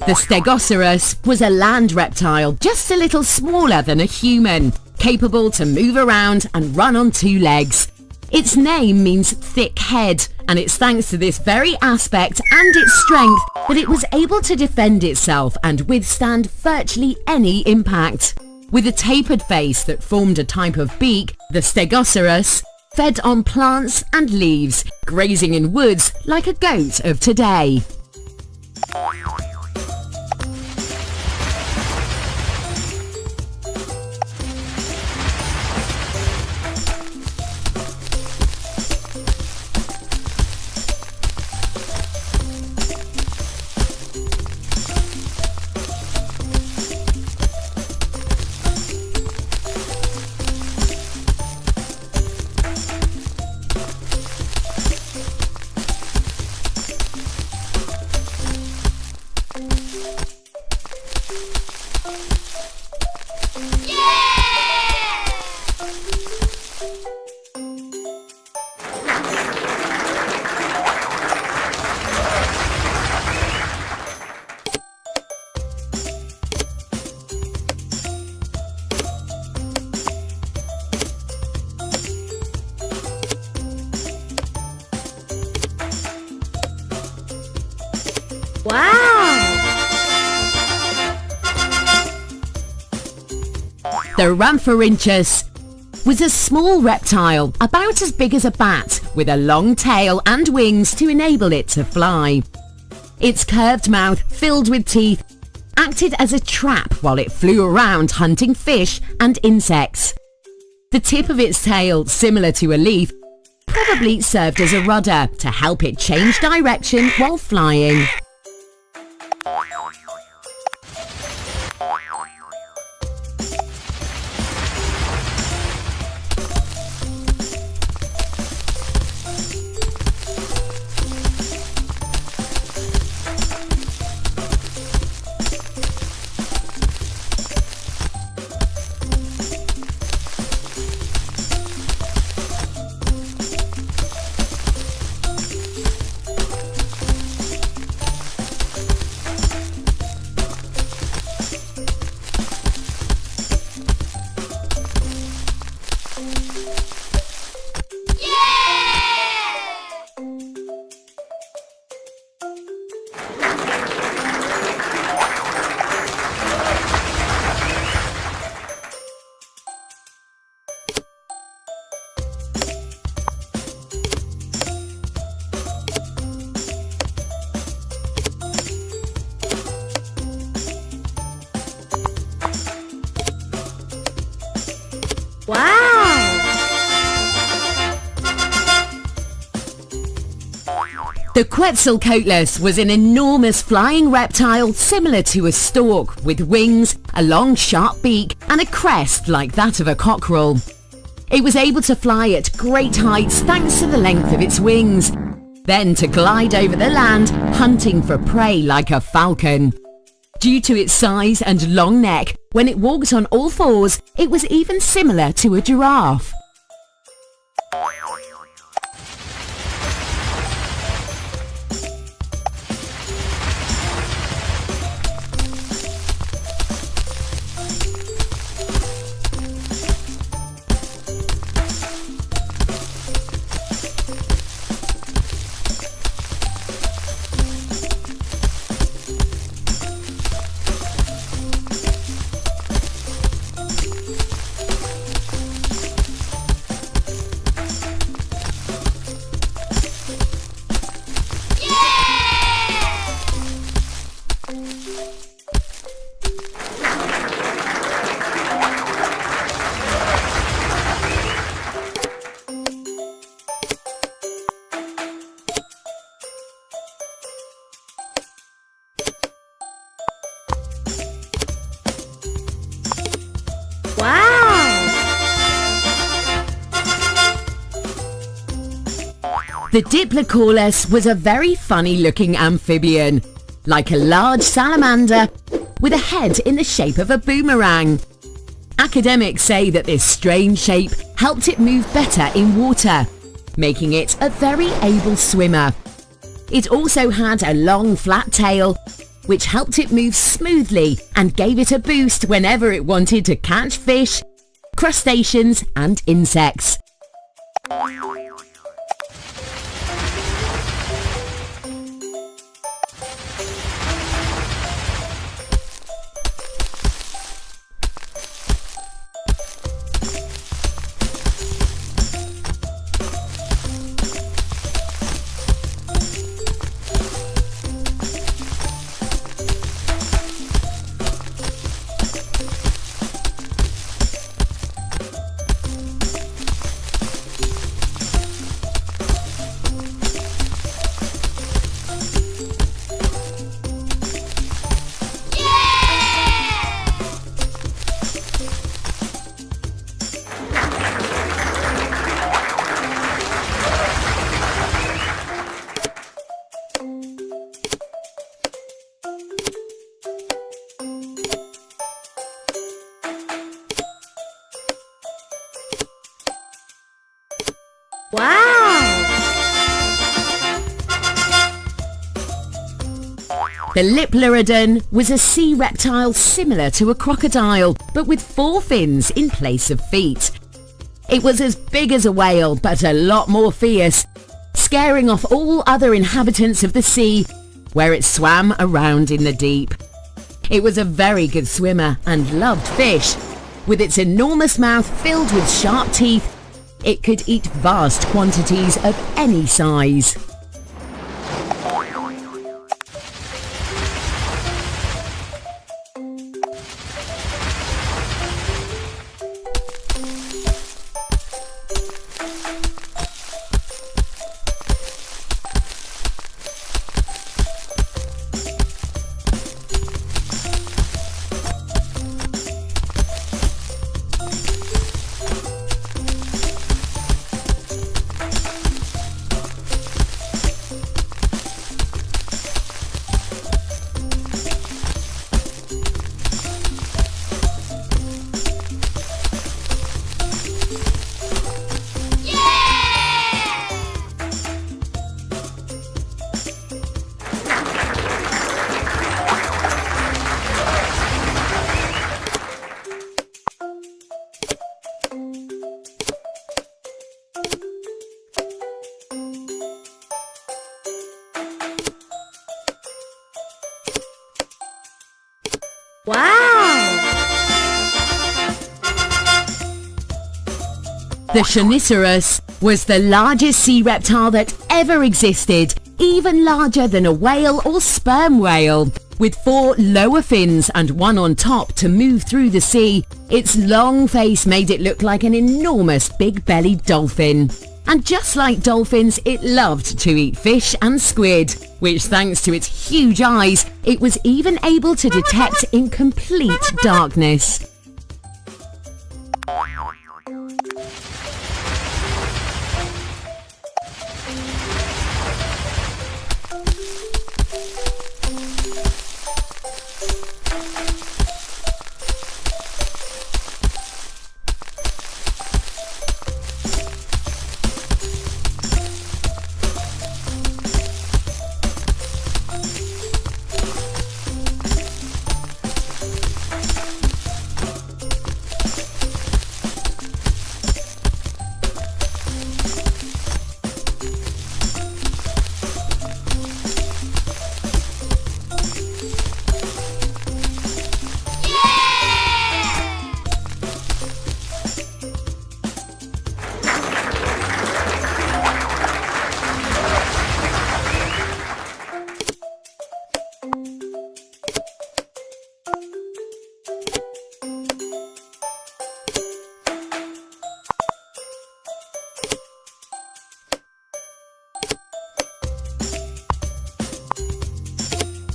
The Stegosaurus was a land reptile just a little smaller than a human, capable to move around and run on two legs. Its name means thick head, and it's thanks to this very aspect and its strength that it was able to defend itself and withstand virtually any impact. With a tapered face that formed a type of beak, the Stegosaurus fed on plants and leaves, grazing in woods like a goat of today. Wow! The Rhamphorhynchus was a small reptile about as big as a bat, with a long tail and wings to enable it to fly. Its curved mouth, filled with teeth, acted as a trap while it flew around hunting fish and insects. The tip of its tail, similar to a leaf, probably served as a rudder to help it change direction while flying. Wow! The Quetzalcoatlus was an enormous flying reptile similar to a stork, with wings, a long sharp beak and a crest like that of a cockerel. It was able to fly at great heights thanks to the length of its wings, then to glide over the land, hunting for prey like a falcon. Due to its size and long neck, when it walked on all fours, it was even similar to a giraffe. Wow! The Diplocaulus was a very funny-looking amphibian, like a large salamander with a head in the shape of a boomerang. Academics say that this strange shape helped it move better in water, making it a very able swimmer. It also had a long flat tail which helped it move smoothly and gave it a boost whenever it wanted to catch fish, crustaceans and insects. Wow! The Liplorodon was a sea reptile similar to a crocodile, but with 4 fins in place of feet. It was as big as a whale, but a lot more fierce, scaring off all other inhabitants of the sea, where it swam around in the deep. It was a very good swimmer and loved fish. With its enormous mouth filled with sharp teeth, it could eat vast quantities of any size. Wow! The Dinosaur was the largest sea reptile that ever existed, even larger than a whale or sperm whale. With 4 lower fins and 1 on top to move through the sea, its long face made it look like an enormous big-bellied dolphin. And just like dolphins, it loved to eat fish and squid, which thanks to its huge eyes, it was even able to detect in complete darkness.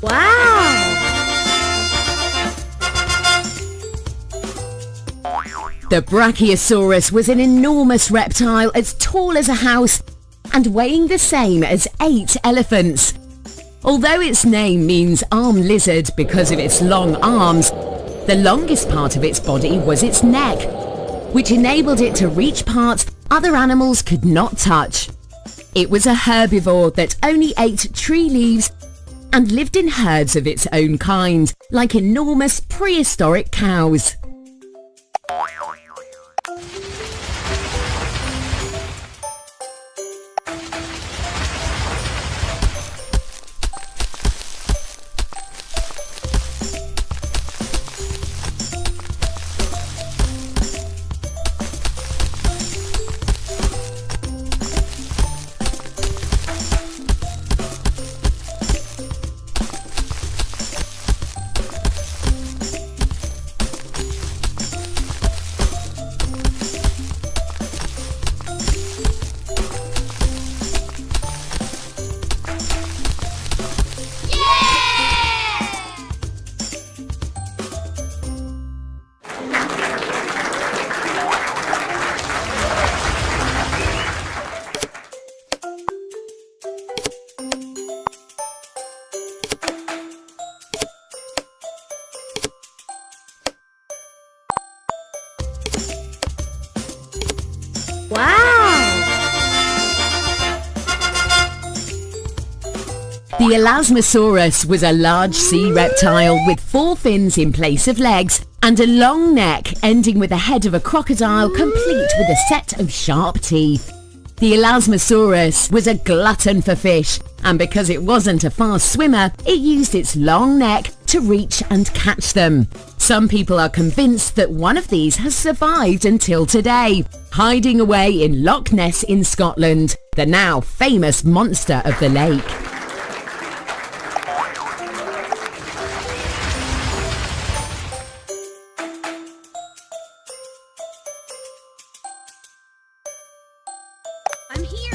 Wow! The Brachiosaurus was an enormous reptile as tall as a house and weighing the same as 8 elephants. Although its name means arm lizard because of its long arms, the longest part of its body was its neck, which enabled it to reach parts other animals could not touch. It was a herbivore that only ate tree leaves and lived in herds of its own kind, like enormous prehistoric cows. Wow! The Elasmosaurus was a large sea reptile with 4 fins in place of legs and a long neck ending with the head of a crocodile complete with a set of sharp teeth. The Elasmosaurus was a glutton for fish, and because it wasn't a fast swimmer, it used its long neck to reach and catch them. Some people are convinced that one of these has survived until today, hiding away in Loch Ness in Scotland, the now famous monster of the lake. I'm here!